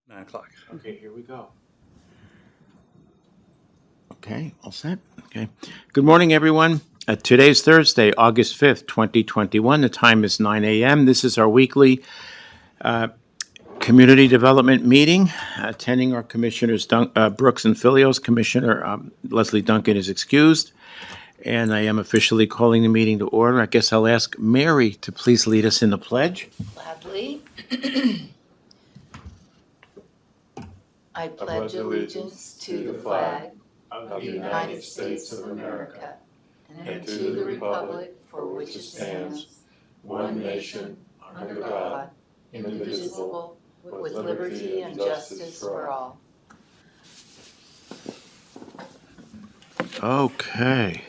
9 o'clock. Okay, here we go. Okay, all set? Okay. Good morning, everyone. Today's Thursday, August 5th, 2021. The time is 9 a.m. This is our weekly community development meeting. Attending our Commissioners Brooks and Filios. Commissioner Leslie Duncan is excused. And I am officially calling the meeting to order. I guess I'll ask Mary to please lead us in the pledge. Gladly. I pledge allegiance to the flag of the United States of America and to the republic for which it stands, one nation, under God, indivisible, with liberty and justice for all. Okay.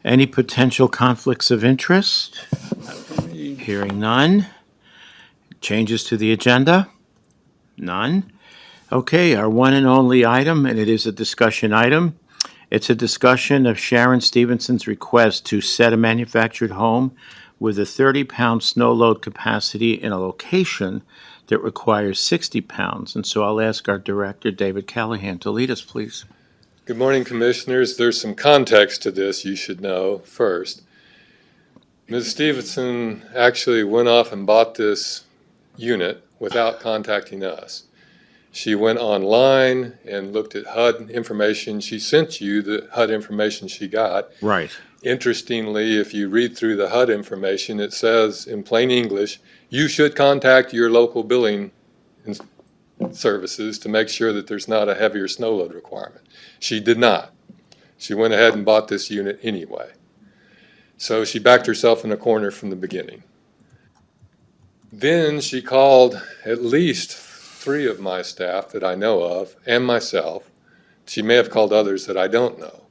Any potential conflicts of interest? Hearing none. Changes to the agenda? None. Okay, our one and only item, and it is a discussion item. It's a discussion of Sharon Stevenson's request to set a manufactured home with a 30-pound snow load capacity in a location that requires 60 pounds. And so I'll ask our director, David Callahan, to lead us, please. Good morning, Commissioners. There's some context to this you should know first. Ms. Stevenson actually went off and bought this unit without contacting us. She went online and looked at HUD information. She sent you the HUD information she got. Right. Interestingly, if you read through the HUD information, it says in plain English, you should contact your local billing services to make sure that there's not a heavier snow load requirement. She did not. She went ahead and bought this unit anyway. So she backed herself in a corner from the beginning. Then she called at least 3 of my staff that I know of and myself. She may have called others that I don't know.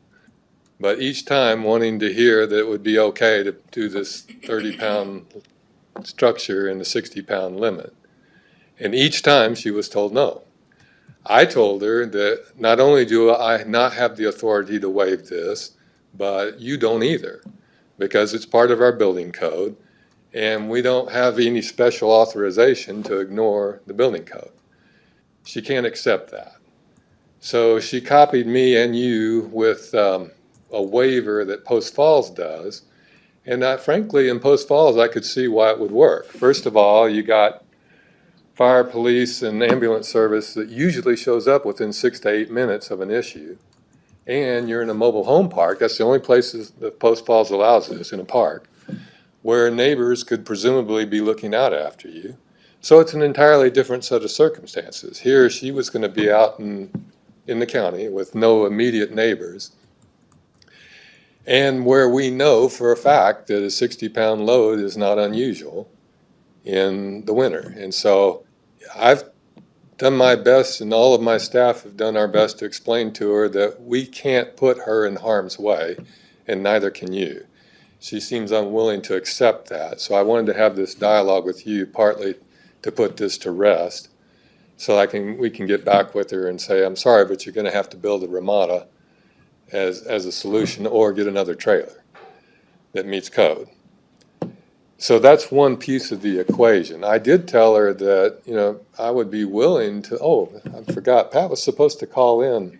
But each time wanting to hear that it would be okay to do this 30-pound structure in the 60-pound limit. And each time she was told no. I told her that not only do I not have the authority to waive this, but you don't either, because it's part of our building code, and we don't have any special authorization to ignore the building code. She can't accept that. So she copied me and you with a waiver that Post Falls does, and frankly, in Post Falls, I could see why it would work. First of all, you got fire, police, and ambulance service that usually shows up within 6 to 8 minutes of an issue. And you're in a mobile home park. That's the only places that Post Falls allows this, in a park, where neighbors could presumably be looking out after you. So it's an entirely different set of circumstances. Here, she was going to be out in the county with no immediate neighbors. And where we know for a fact that a 60-pound load is not unusual in the winter. And so I've done my best, and all of my staff have done our best to explain to her that we can't put her in harm's way, and neither can you. She seems unwilling to accept that. So I wanted to have this dialogue with you, partly to put this to rest, so we can get back with her and say, I'm sorry, but you're going to have to build a Ramada as a solution, or get another trailer that meets code. So that's one piece of the equation. I did tell her that, I would be willing to, I forgot, Pat was supposed to call in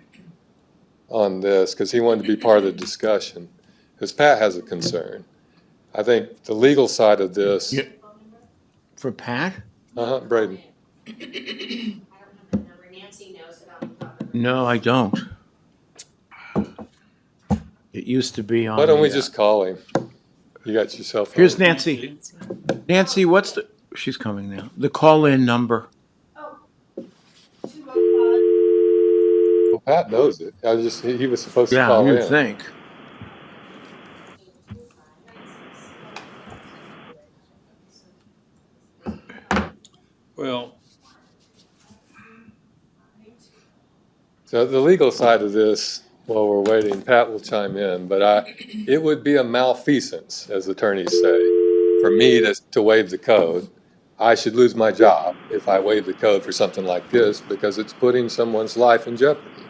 on this because he wanted to be part of the discussion, because Pat has a concern. I think the legal side of this. Yeah. For Pat? Braden. I don't have the number. Nancy knows about the No, I don't. It used to be on. Why don't we just call him? You got yourself. Here's Nancy. Nancy, she's coming now. The call-in number. Oh, 205. Well, Pat knows it. He was supposed to Yeah, call you'd in. think. Well, So the legal side of this, while we're waiting, Pat will chime in, but it would be a malfeasance, as attorneys say, for me to waive the code. I should lose my job if I waive the code for something like this, because it's putting someone's life in jeopardy.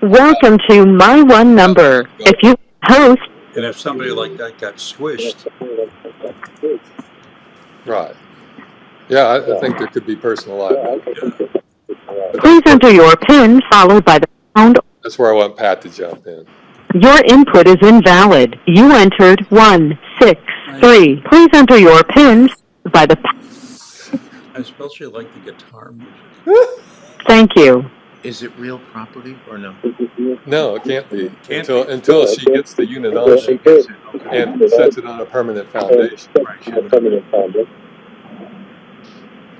Welcome to my one number. If you host. and if somebody like that got squished, Right. Yeah, I think there could be personal liability. enter your PIN followed by the pound. That's where I want Pat to jump in. Your input is invalid. You entered 163. Please enter your PIN by the. I especially like the guitar music. Thank you. Is it real property or no? No, it can't be Can't until she gets the unit Oh, on she it gets it, okay. and sets it on a permanent foundation. Right, she would-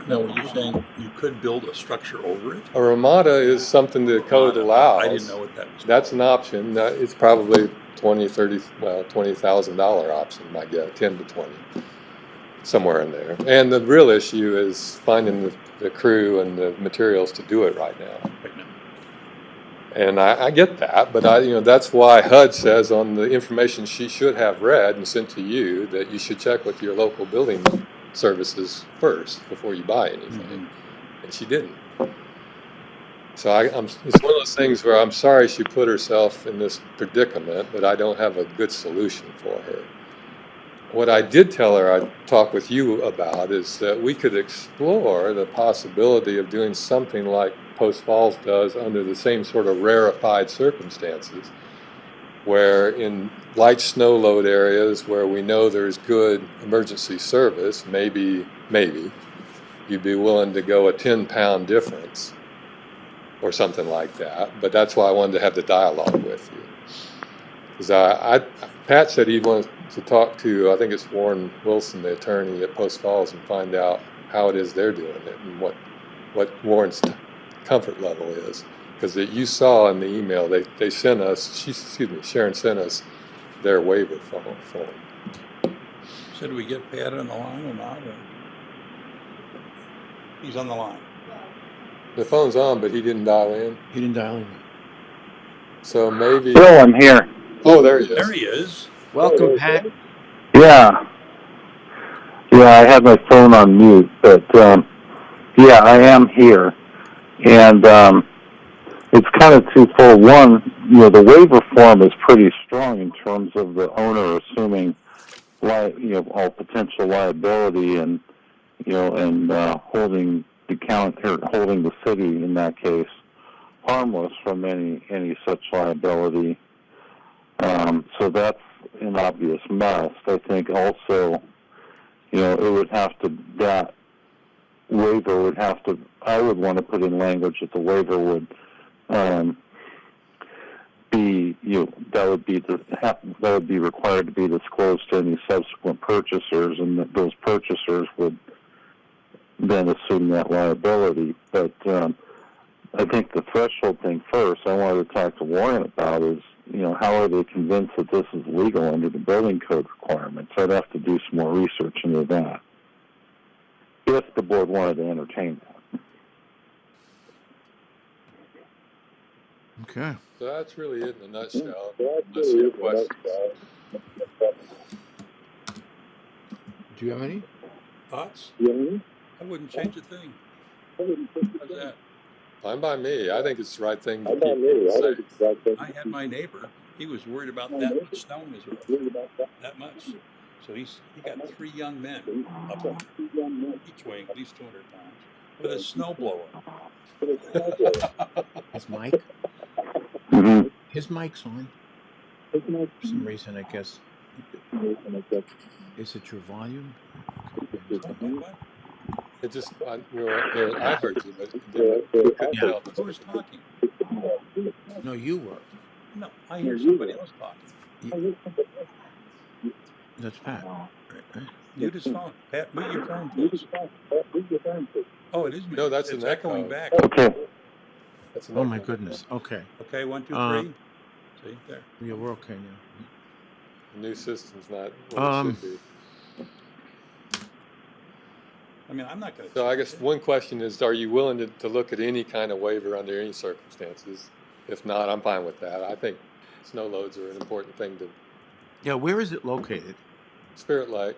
Now, were you saying you could build a structure over it? A ramada is something the code allows. I didn't know what that was. That's an option. It's probably $20,000 option, I guess, 10 to 20, somewhere in there. And the real issue is finding the crew and the materials to do it right now. Right now. And I get that, but that's why HUD says on the information she should have read and sent to you that you should check with your local building services first before you buy anything. And she didn't. So it's one of those things where I'm sorry she put herself in this predicament, but I don't have a good solution for her. What I did tell her I'd talk with you about is that we could explore the possibility of doing something like Post Falls does under the same sort of rarefied circumstances, where in light snow load areas where we know there's good emergency service, maybe you'd be willing to go a 10-pound difference or something like that. But that's why I wanted to have the dialogue with you. Because Pat said he wanted to talk to, I think it's Warren Wilson, the attorney at Post Falls, and find out how it is they're doing it and what Warren's comfort level is. Because you saw in the email, they sent us, Sharon sent us their waiver form. So do we get Pat on the line or not? Or? He's on the line. The phone's on, but he didn't dial in. He didn't dial in. So maybe. Bill, I'm here. Oh, there he is. There he is. Welcome, Pat. Yeah. Yeah, I had my phone on mute, but yeah, I am here. And it's kind of twofold. One, the waiver form is pretty strong in terms of the owner assuming all potential liability and holding the city in that case harmless from any such liability. So that's an obvious must. I think also, that waiver would have to, I would want to put in language that the waiver would be, that would be required to be disclosed to any subsequent purchasers, and that those purchasers would then assume that liability. But I think the threshold thing first I wanted to talk to Warren about is, how are they convinced that this is legal under the building code requirements? I'd have to do some more research into that, if the board wanted to entertain that. Okay. So that's really it in a nutshell. Unless you have questions. Do you have any? Thoughts? I wouldn't change a thing. How's that? Fine by me. I think it's the right thing to keep people safe. I had my neighbor. He was worried about that much snow in his roof. That much. So he got 3 young men up on each weighing at least 200 pounds with a snowblower. His mic? Mm-hmm. His mic's on. For some reason, I guess. Is it your volume? What? It just, I heard you, but you couldn't tell. Who was talking? No, you were. No, I hear somebody else talking. That's Pat. Right. Mute his phone. Pat, mute your phone, please. Oh, it is me. No, that's it's an echoing echo. back. Okay. That's Oh, my goodness. Okay. Okay, 1, 2, 3. See, there. Yeah, we're okay now. The new system's not what it should be. I mean, I'm not going to. So I guess one question is, are you willing to look at any kind of waiver under any circumstances? If not, I'm fine with that. I think snow loads are an important thing to. Yeah, where is it located? Spirit Lake,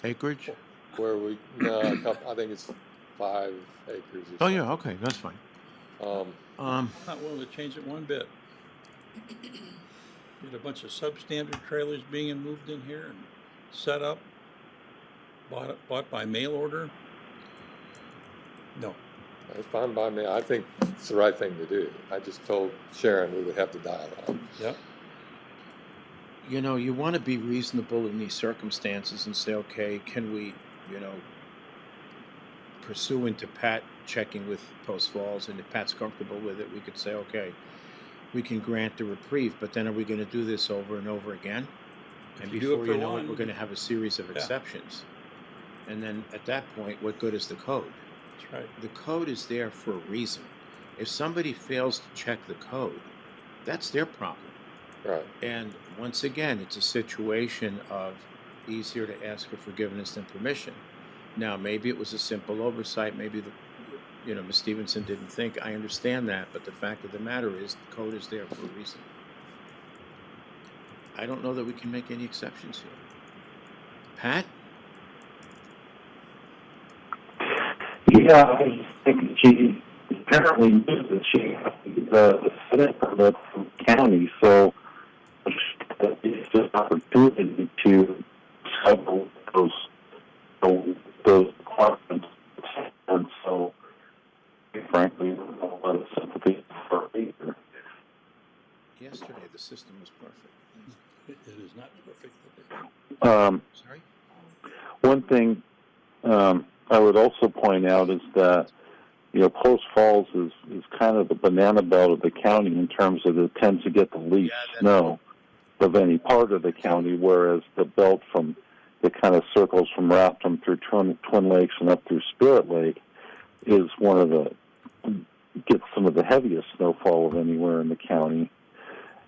Acreage? where I think it's 5 acres or Oh, something. yeah, okay, that's fine. I'm not willing to change it one bit. Get a bunch of substandard trailers being moved in here and set up. Bought by mail order. No. It's fine by me. I think it's the right thing to do. I just told Sharon we would have the dialogue. Yep. You know, you want to be reasonable in these circumstances and say, okay, can we, pursuant to Pat checking with Post Falls, and if Pat's comfortable with it, we could say, okay, we can grant the reprieve, but then are we going to do this over and over again? And you do it before for you know it, one- we're going to have a series of Yeah. exceptions. And then at that point, what good is the code? That's right. The code is there for a reason. If somebody fails to check the code, that's their problem. Right. And once again, it's a situation of easier to ask for forgiveness than permission. Now, maybe it was a simple oversight. Maybe Ms. Stevenson didn't think. I understand that, but the fact of the matter is, the code is there for a reason. I don't know that we can make any exceptions here. Pat? Yeah, I think she apparently knew that she had the Senate permit from the county, so it's just an opportunity to settle those requirements. And so, frankly, I don't know a lot of sympathy for her either. Yesterday, the system was perfect. It is not perfect. Sorry? One thing I would also point out is that Post Falls is kind of the banana belt of the county in terms of it tends to get the least snow of any part of the county, whereas the belt that kind of circles from Rafton through Twin Lakes and up through Spirit Lake is gets some of the heaviest snowfall of anywhere in the county.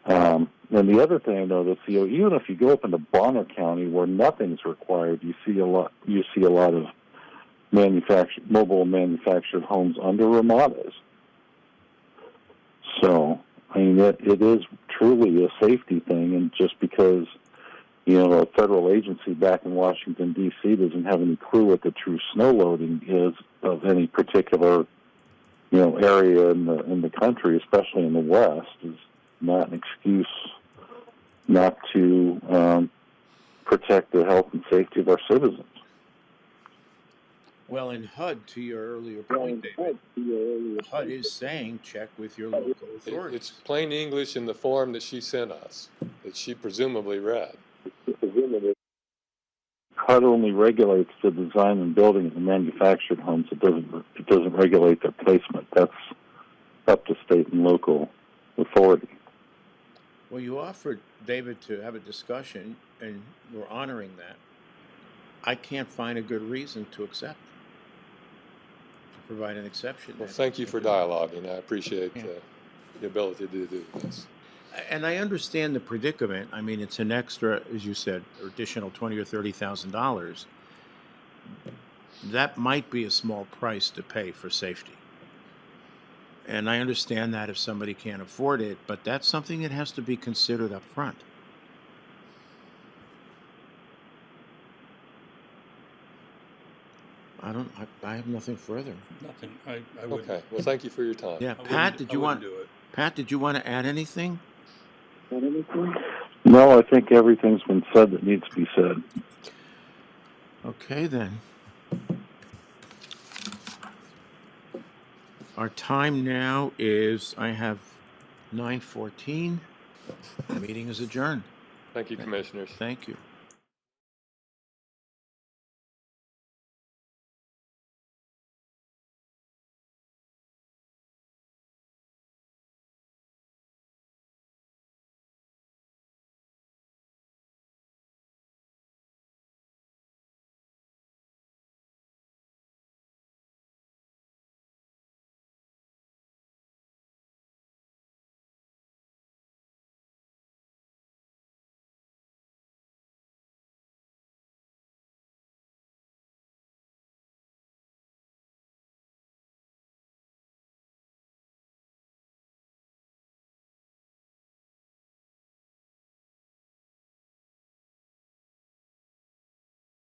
And the other thing I noticed, even if you go up into Bonner County where nothing's required, you see a lot of mobile manufactured homes under ramadas. So, I mean, it is truly a safety thing, and just because a federal agency back in Washington D.C. doesn't have any clue what the true snow loading is of any particular area in the country, especially in the West, is not an excuse not to protect the health and safety of our citizens. Well, in HUD, to your earlier point, David, HUD is saying check with your local authorities. It's plain English in the form that she sent us, that she presumably read. HUD only regulates the design and building of the manufactured homes. It doesn't regulate their placement. That's up to state and local authority. Well, you offered, David, to have a discussion, and we're honoring that. I can't find a good reason to provide an exception. Well, thank you for dialoguing. I appreciate the ability to do this. And I understand the predicament. I mean, it's an extra, as you said, additional $20,000 or $30,000. That might be a small price to pay for safety. And I understand that if somebody can't afford it, but that's something that has to be considered up front. I have nothing further. Nothing. I wouldn't. Okay. Well, thank you for your time. Yeah, I Pat, wouldn't- did I you wouldn't want do it? Pat, did you want to add anything? No, I think everything's been said that needs to be said. Okay, then. Our time now is, I have 9:14. The meeting is adjourned. Thank you, Commissioners. Thank you.